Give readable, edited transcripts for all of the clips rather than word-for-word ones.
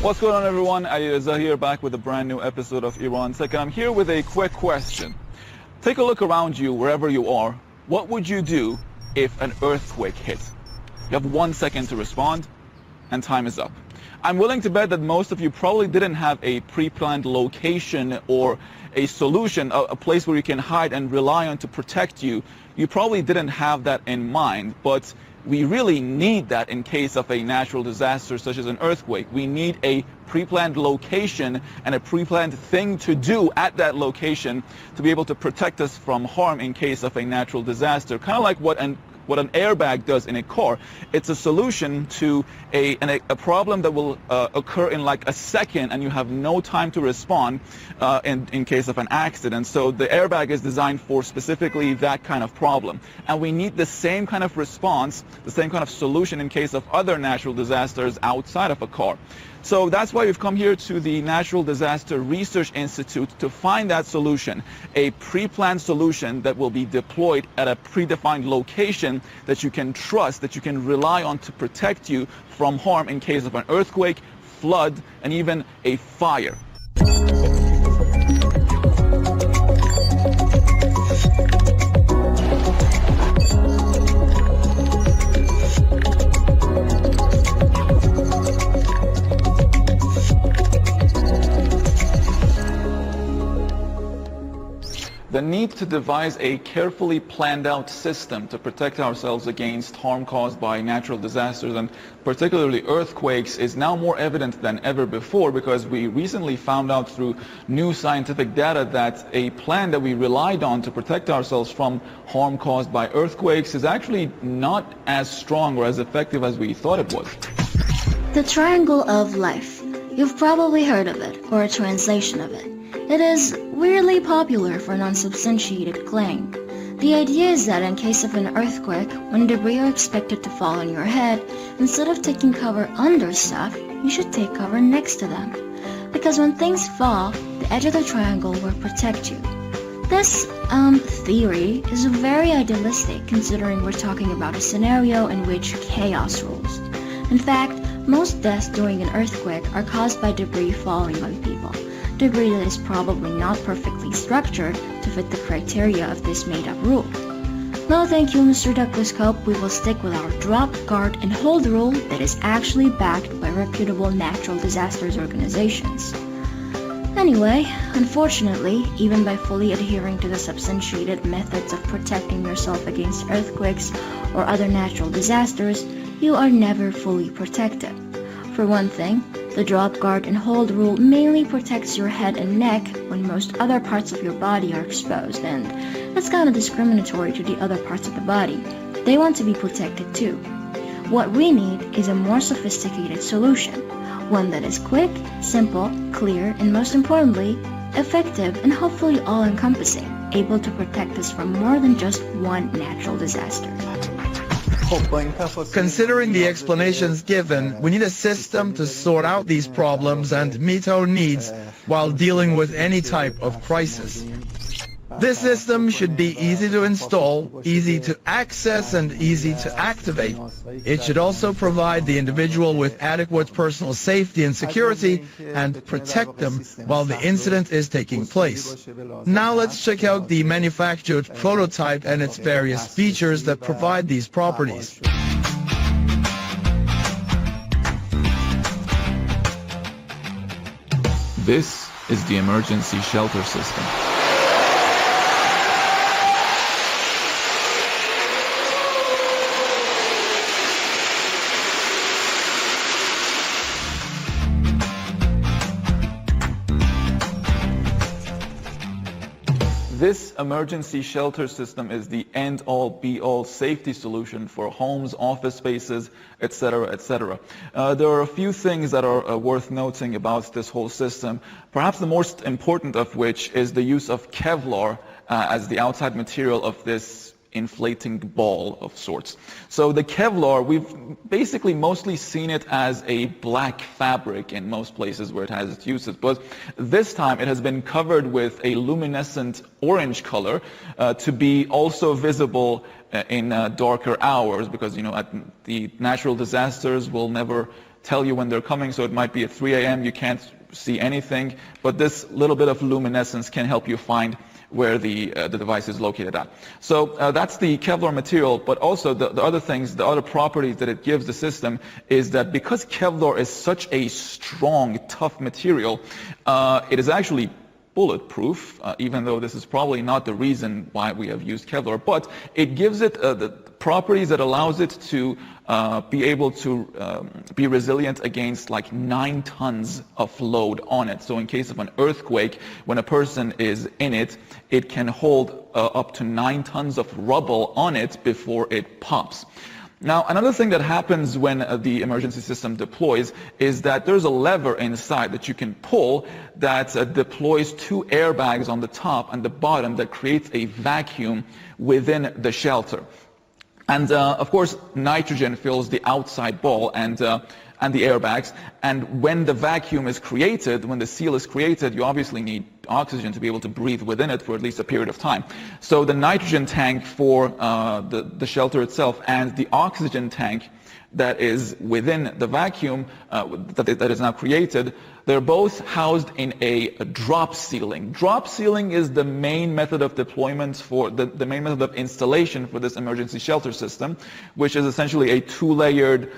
What's going on, everyone? Ali Zahir back with a brand new episode of Iran Tech. I'm here with a quick question. Take a look around you wherever you are. What would you do if an earthquake hit? You have 1 second to respond, and time is up. I'm willing to bet that most of you probably didn't have a pre-planned location or a solution, a place where you can hide and rely on to protect you. You probably didn't have that in mind, but we really need that in case of a natural disaster such as an earthquake. We need a pre-planned location and a pre-planned thing to do at that location to be able to protect us from harm in case of a natural disaster. Kind of like what an airbag does in a car. It's a solution to a problem that will occur in like a second, and you have no time to respond in case of an accident. So the airbag is designed for specifically that kind of problem. And we need the same kind of response, the same kind of solution in case of other natural disasters outside of a car. So that's why we've come here to the Natural Disaster Research Institute to find that solution, a pre-planned solution that will be deployed at a predefined location that you can trust, that you can rely on to protect you from harm in case of an earthquake, flood, and even a fire. The need to devise a carefully planned out system to protect ourselves against harm caused by natural disasters, and particularly earthquakes, is now more evident than ever before, because we recently found out through new scientific data that a plan that we relied on to protect ourselves from harm caused by earthquakes is actually not as strong or as effective as we thought it was. The triangle of life. You've probably heard of it, or a translation of it. It is weirdly popular for an unsubstantiated claim. The idea is that in case of an earthquake, when debris are expected to fall on your head, instead of taking cover under stuff, you should take cover next to them. Because when things fall, the edge of the triangle will protect you. This, theory is very idealistic, considering we're talking about a scenario in which chaos rules. In fact, most deaths during an earthquake are caused by debris falling on people. Debris that is probably not perfectly structured to fit the criteria of this made-up rule. No thank you, Mr. Douglas Cope. We will stick with our drop, guard, and hold rule that is actually backed by reputable natural disasters organizations. Anyway, unfortunately, even by fully adhering to the substantiated methods of protecting yourself against earthquakes or other natural disasters, you are never fully protected. For one thing, the drop, guard, and hold rule mainly protects your head and neck when most other parts of your body are exposed, and that's kind of discriminatory to the other parts of the body. They want to be protected too. What we need is a more sophisticated solution, one that is quick, simple, clear, and most importantly, effective and hopefully all-encompassing, able to protect us from more than just one natural disaster. Considering the explanations given, we need a system to sort out these problems and meet our needs while dealing with any type of crisis. This system should be easy to install, easy to access, and easy to activate. It should also provide the individual with adequate personal safety and security and protect them while the incident is taking place. Now let's check out the manufactured prototype and its various features that provide these properties. This is the emergency shelter system. This emergency shelter system is the end-all, be-all safety solution for homes, office spaces, etc., etc. There are a few things that are worth noting about this whole system. Perhaps the most important of which is the use of Kevlar as the outside material of this inflating ball of sorts. So the Kevlar, we've basically mostly seen it as a black fabric in most places where it has its uses, but this time it has been covered with a luminescent orange color to be also visible in darker hours, because, you know, the natural disasters will never tell you when they're coming. So it might be at 3 a.m. you can't see anything, but this little bit of luminescence can help you find where the device is located at. So that's the Kevlar material, but also the other things, the other properties that it gives the system is that because Kevlar is such a strong, tough material, it is actually bulletproof, even though this is probably not the reason why we have used Kevlar, but it gives it the properties that allows it to be able to be resilient against like 9 tons of load on it. So in case of an earthquake, when a person is in it, it can hold up to 9 tons of rubble on it before it pops. Now, another thing that happens when the emergency system deploys is that there's a lever inside that you can pull that deploys 2 airbags on the top and the bottom that creates a vacuum within the shelter. And of course, nitrogen fills the outside ball and the airbags. And when the vacuum is created, when the seal is created, you obviously need oxygen to be able to breathe within it for at least a period of time. So the nitrogen tank for the shelter itself and the oxygen tank that is within the vacuum that is now created, they're both housed in a drop ceiling. Drop ceiling is the main method of deployment for the main method of installation for this emergency shelter system, which is essentially a 2-layered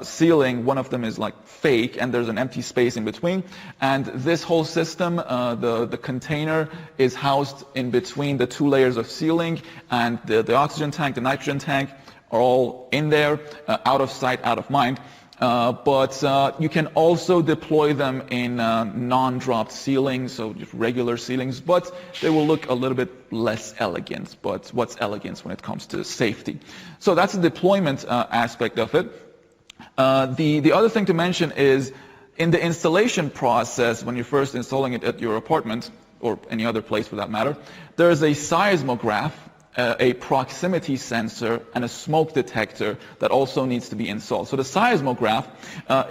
ceiling. One of them is like fake, and there's an empty space in between. And this whole system, the container, is housed in between the 2 layers of ceiling, and the oxygen tank, the nitrogen tank, are all in there, out of sight, out of mind. But you can also deploy them in non-dropped ceilings, so just regular ceilings, but they will look a little bit less elegant. But what's elegance when it comes to safety? So that's the deployment aspect of it. The other thing to mention is in the installation process, when you're first installing it at your apartment, or any other place for that matter, there is a seismograph, a proximity sensor, and a smoke detector that also needs to be installed. So the seismograph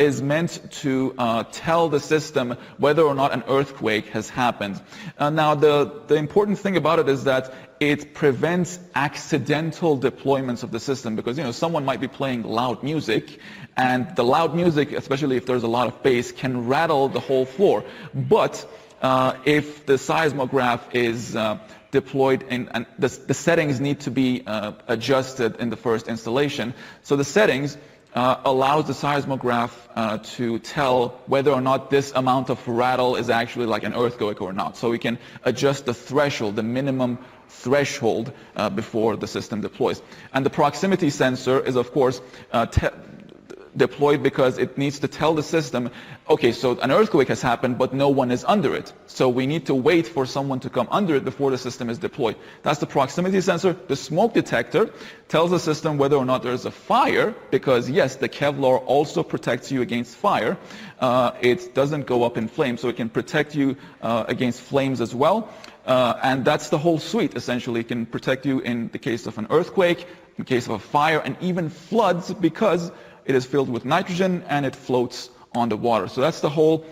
is meant to tell the system whether or not an earthquake has happened. Now the important thing about it is that it prevents accidental deployments of the system, because someone might be playing loud music, and the loud music, especially if there's a lot of bass, can rattle the whole floor. But if the seismograph is deployed and the settings need to be adjusted in the first installation. So the settings allows the seismograph to tell whether or not this amount of rattle is actually like an earthquake or not. So we can adjust the threshold, the minimum threshold before the system deploys. And the proximity sensor is of course deployed because it needs to tell the system, okay, so an earthquake has happened, but no one is under it. So we need to wait for someone to come under it before the system is deployed. That's the proximity sensor. The smoke detector tells the system whether or not there's a fire, because yes, the Kevlar also protects you against fire. It doesn't go up in flames, so it can protect you against flames as well. And that's the whole suite, essentially. It can protect you in the case of an earthquake, in case of a fire, and even floods, because it is filled with nitrogen and it floats on the water. So that's the whole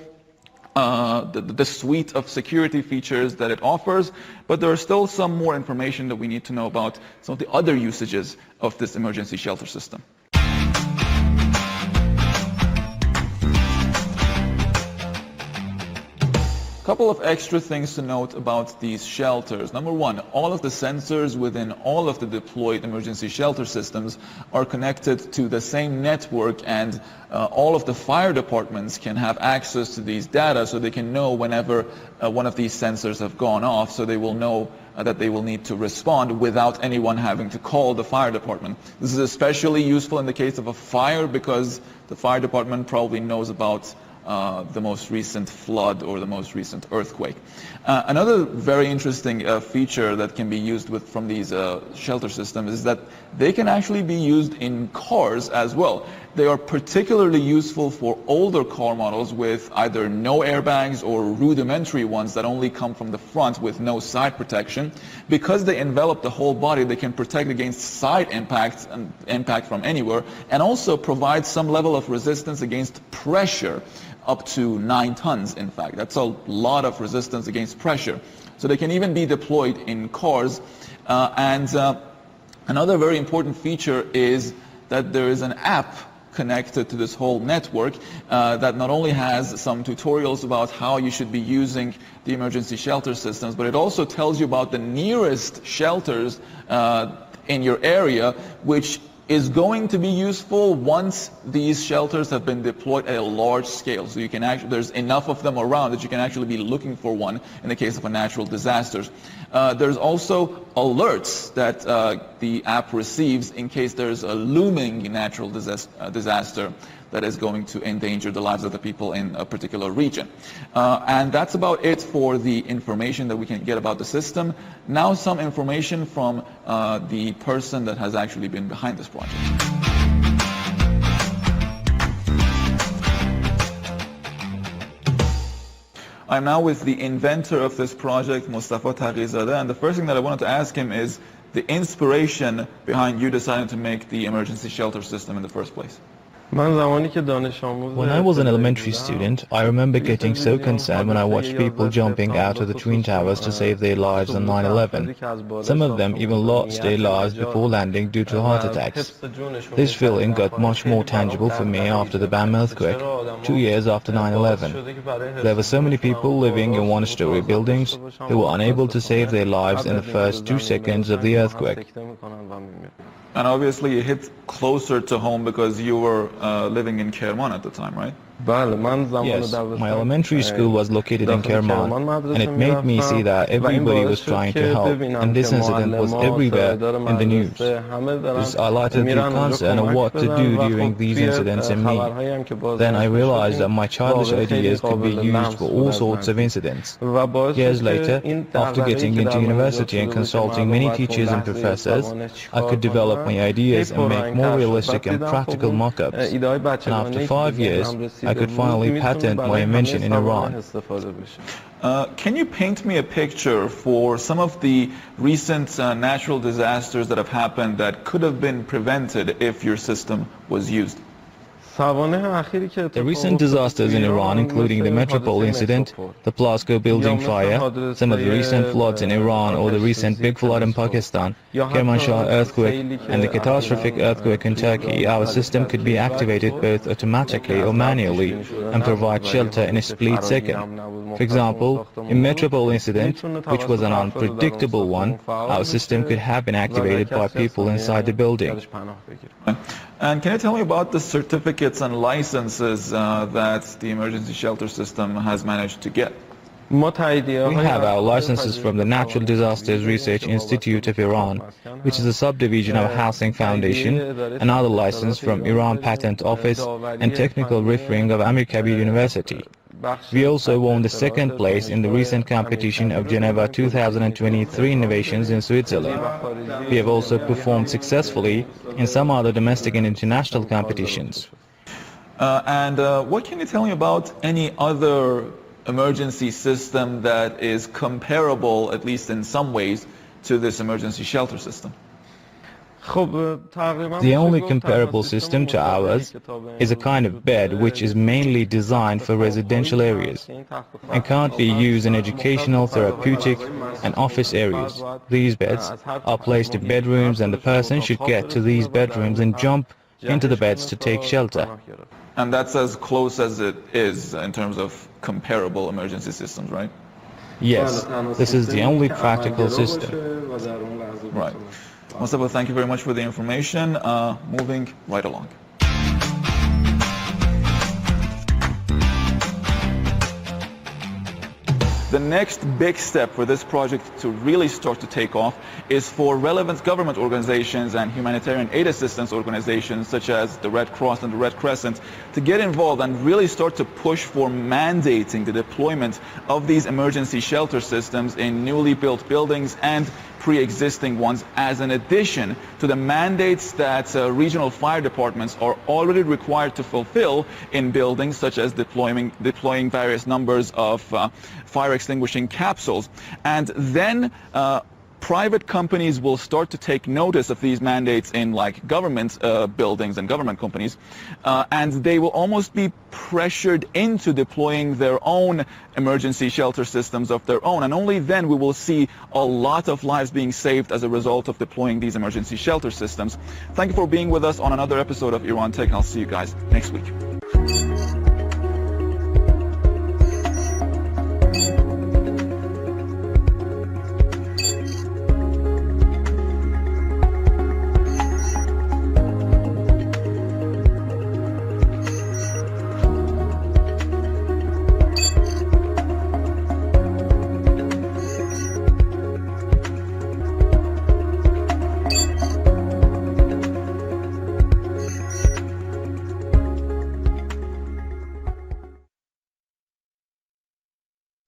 the suite of security features that it offers. But there is still some more information that we need to know about some of the other usages of this emergency shelter system. Couple of extra things to note about these shelters. Number one, all of the sensors within all of the deployed emergency shelter systems are connected to the same network, and all of the fire departments can have access to these data, so they can know whenever one of these sensors have gone off, so they will know that they will need to respond without anyone having to call the fire department. This is especially useful in the case of a fire, because the fire department probably knows about the most recent flood or the most recent earthquake. Another very interesting feature that can be used from these shelter systems is that they can actually be used in cars as well. They are particularly useful for older car models with either no airbags or rudimentary ones that only come from the front with no side protection. Because they envelop the whole body, they can protect against side impact and impact from anywhere, and also provide some level of resistance against pressure, up to 9 tons, in fact. That's a lot of resistance against pressure. So they can even be deployed in cars. Another very important feature is that there is an app connected to this whole network that not only has some tutorials about how you should be using the emergency shelter systems, but it also tells you about the nearest shelters in your area, which is going to be useful once these shelters have been deployed at a large scale. So you can actually, there's enough of them around that you can actually be looking for one in the case of a natural disaster. There's also alerts that the app receives in case there's a looming natural disaster that is going to endanger the lives of the people in a particular region. And that's about it for the information that we can get about the system. Now some information from the person that has actually been behind this project. I'm now with the inventor of this project, Mustafa Taqizadeh, and the first thing that I wanted to ask him is the inspiration behind you deciding to make the emergency shelter system in the first place. When I was an elementary student, I remember getting so concerned when I watched people jumping out of the Twin Towers to save their lives on 9/11. Some of them even lost their lives before landing due to heart attacks. This feeling got much more tangible for me after the Bam earthquake, 2 years after 9/11. There were so many people living in one-story buildings who were unable to save their lives in the first 2 seconds of the earthquake. And obviously it hit closer to home because you were living in Kerman at the time, right? Yes, my elementary school was located in Kerman, and it made me see that everybody was trying to help, and this incident was everywhere in the news. This highlighted the concern of what to do during these incidents in me. Then I realized that my childish ideas could be used for all sorts of incidents. Years later, after getting into university and consulting many teachers and professors, I could develop my ideas and make more realistic and practical mock-ups. And after 5 years, I could finally patent my invention in Iran. Can you paint me a picture for some of the recent natural disasters that have happened that could have been prevented if your system was used? The recent disasters in Iran, including the Metropole incident, the Plasco building fire, some of the recent floods in Iran or the recent big flood in Pakistan, Kermanshah earthquake, and the catastrophic earthquake in Turkey, our system could be activated both automatically or manually and provide shelter in a split second. For example, in Metropole incident, which was an unpredictable one, our system could have been activated by people inside the building. And can you tell me about the certificates and licenses that the emergency shelter system has managed to get? We have our licenses from the Natural Disasters Research Institute of Iran, which is a subdivision of Housing Foundation, another license from Iran Patent Office and technical referring of Amir Kabir University. We also won the second place in the recent competition of Geneva 2023 Innovations in Switzerland. We have also performed successfully in some other domestic and international competitions. What can you tell me about any other emergency system that is comparable, at least in some ways, to this emergency shelter system? The only comparable system to ours is a kind of bed which is mainly designed for residential areas and can't be used in educational, therapeutic and office areas. These beds are placed in bedrooms and the person should get to these bedrooms and jump into the beds to take shelter. And that's as close as it is in terms of comparable emergency systems, right? Yes, this is the only practical system. Right. Mustafa, thank you very much for the information. Moving right along. The next big step for this project to really start to take off is for relevant government organizations and humanitarian aid assistance organizations such as the Red Cross and the Red Crescent to get involved and really start to push for mandating the deployment of these emergency shelter systems in newly built buildings and pre-existing ones, as an addition to the mandates that regional fire departments are already required to fulfill in buildings, such as deploying various numbers of fire extinguishing capsules. And then private companies will start to take notice of these mandates in like government buildings and government companies, and they will almost be pressured into deploying their own emergency shelter systems of their own, and only then we will see a lot of lives being saved as a result of deploying these emergency shelter systems. Thank you for being with us on another episode of Iran Tech, and I'll see you guys next week.